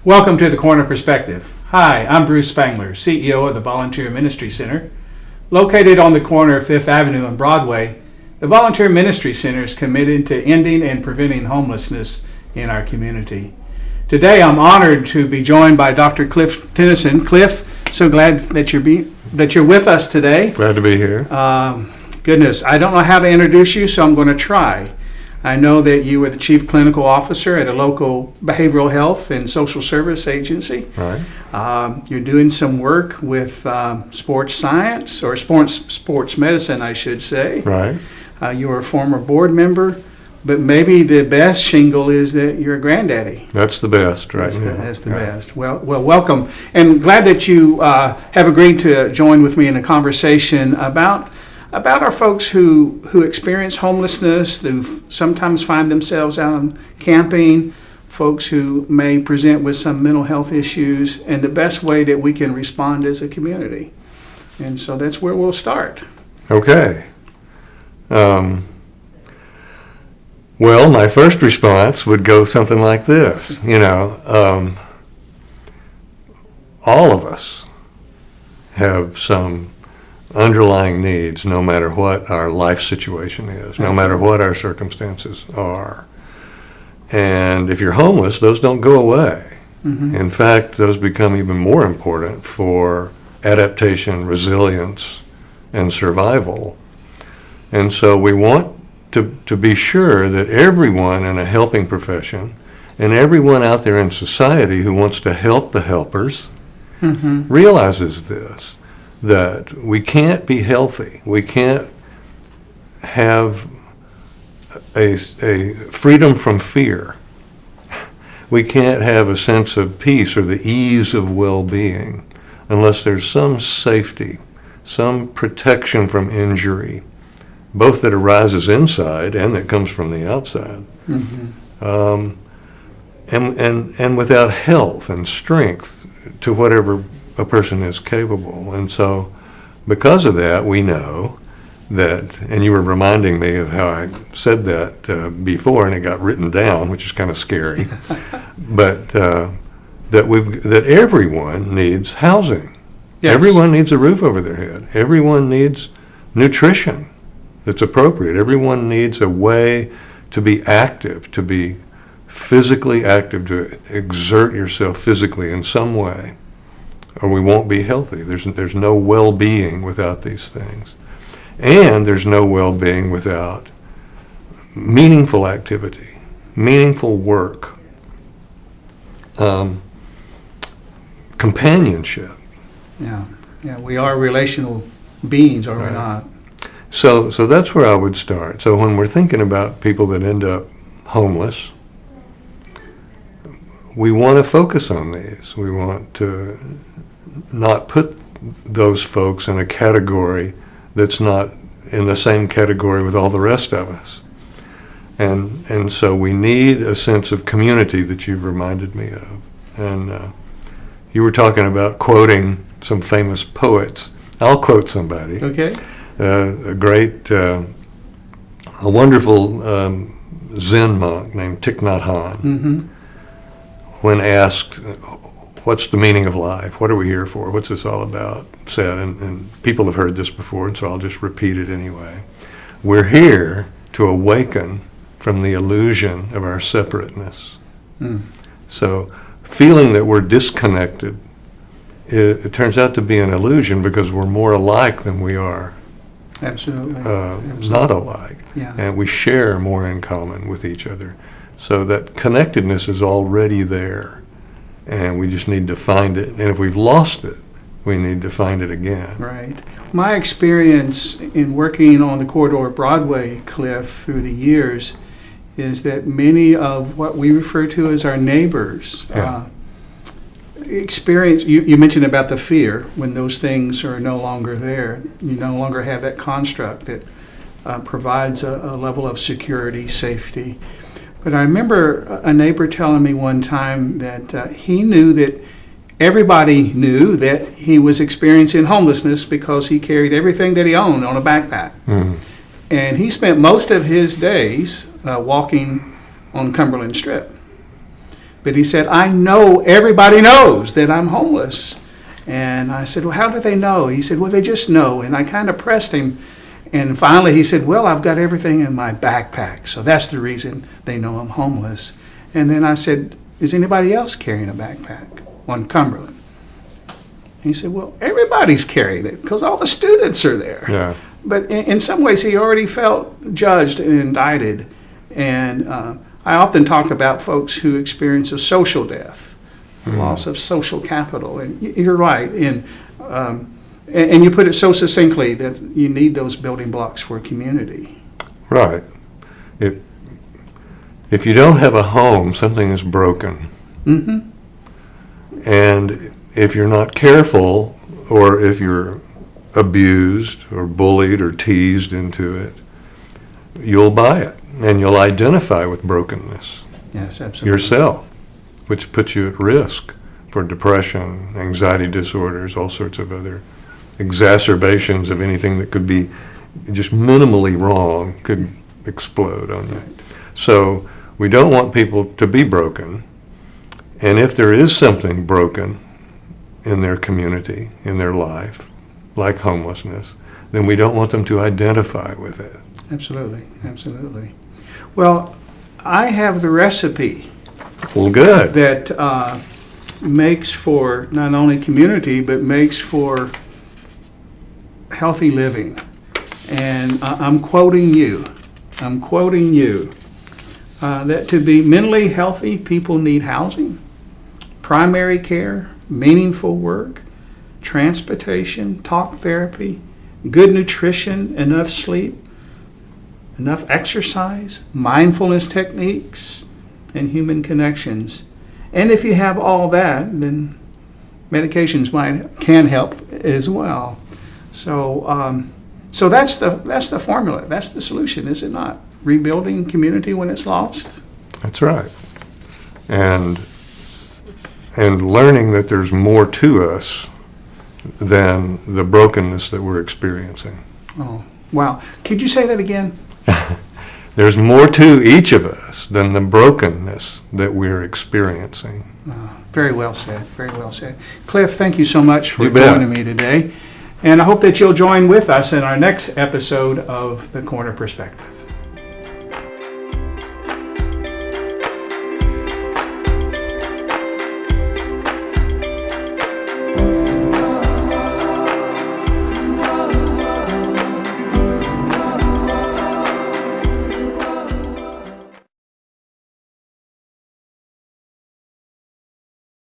Welcome to the Corner Perspective. Hi, I'm Bruce Spangler, CEO of the Volunteer Ministry Center. Located on the corner of 5th Avenue and Broadway, the Volunteer Ministry Center is committed to ending and preventing homelessness in our community. Today, I'm honored to be joined by Dr. Cliff Tennison. Cliff, so glad that you're with us today. Glad to be here. Goodness, I don't know how to introduce you, so I'm going to try. I know that you were the Chief Clinical Officer at a local behavioral health and social service agency. Right. You're doing some work with sports science, or sports medicine, I should say. Right. You were a former board member, but maybe the best shingle is that you're a granddaddy. That's the best right now. That's the best. Well, welcome. And glad that you have agreed to join with me in a conversation about our folks who experience homelessness, who sometimes find themselves out on camping, folks who may present with some mental health issues, and the best way that we can respond as a community. And so that's where we'll start. Okay. Well, my first response would go something like this. All of us have some underlying needs, no matter what our life situation is, no matter what our circumstances are. And if you're homeless, those don't go away. Mm-hmm. In fact, those become even more important for adaptation, resilience, and survival. And so we want to be sure that everyone in a helping profession and everyone out there in society who wants to help the helpers realizes this. That we can't be healthy. We can't have a freedom from fear. We can't have a sense of peace or the ease of well-being unless there's some safety, some protection from injury, both that arises inside and that comes from the outside. Mm-hmm. And without health and strength to whatever a person is capable. And so because of that, we know that, and you were reminding me of how I said that before, and it got written down, which is kind of scary, but that everyone needs housing. Yes. Everyone needs a roof over their head. Everyone needs nutrition that's appropriate. Everyone needs a way to be active, to be physically active, to exert yourself physically in some way, or we won't be healthy. There's no well-being without these things. And there's no well-being without meaningful activity, meaningful work, companionship. Yeah, we are relational beings, are we not? So that's where I would start. So when we're thinking about people that end up homeless, we want to focus on these. We want to not put those folks in a category that's not in the same category with all the rest of us. And so we need a sense of community that you've reminded me of. And you were talking about quoting some famous poets. I'll quote somebody. Okay. A wonderful Zen monk named Thich Nhat Hanh, when asked, what's the meaning of life? What are we here for? What's this all about? Said, and people have heard this before, and so I'll just repeat it anyway. We're here to awaken from the illusion of our separateness. So feeling that we're disconnected, it turns out to be an illusion because we're more alike than we are Absolutely. Not alike. Yeah. And we share more in common with each other. So that connectedness is already there. And we just need to find it. And if we've lost it, we need to find it again. Right. My experience in working on the corridor of Broadway, Cliff, through the years, is that many of what we refer to as our neighbors experience, you mentioned about the fear, when those things are no longer there. You no longer have that construct that provides a level of security, safety. But I remember a neighbor telling me one time that he knew that everybody knew that he was experiencing homelessness because he carried everything that he owned on a backpack. Mm-hmm. And he spent most of his days walking on Cumberland Strip. But he said, I know everybody knows that I'm homeless. And I said, well, how do they know? He said, well, they just know. And I kind of pressed him. And finally he said, well, I've got everything in my backpack. So that's the reason they know I'm homeless. And then I said, is anybody else carrying a backpack on Cumberland? And he said, well, everybody's carrying it because all the students are there. Yeah. But in some ways he already felt judged and indicted. And I often talk about folks who experience a social death, loss of social capital. And you're right. And you put it so succinctly that you need those building blocks for a community. Right. If you don't have a home, something is broken. Mm-hmm. And if you're not careful, or if you're abused or bullied or teased into it, you'll buy it and you'll identify with brokenness. Yes, absolutely. Yourself, which puts you at risk for depression, anxiety disorders, all sorts of other exacerbations of anything that could be just minimally wrong could explode on you. So we don't want people to be broken. And if there is something broken in their community, in their life, like homelessness, then we don't want them to identify with it. Absolutely, absolutely. Well, I have the recipe Well, good. that makes for not only community, but makes for healthy living. And I'm quoting you, that to be mentally healthy, people need housing, primary care, meaningful work, transportation, talk therapy, good nutrition, enough sleep, enough exercise, mindfulness techniques, and human connections. And if you have all that, then medications can help as well. So that's the formula. That's the solution, is it not? Rebuilding community when it's lost. That's right. And learning that there's more to us than the brokenness that we're experiencing. Oh, wow. Could you say that again? There's more to each of us than the brokenness that we're experiencing. Very well said. Very well said. Cliff, thank you so much for You bet. joining me today. And I hope that you'll join with us in our next episode of The Corner Perspective.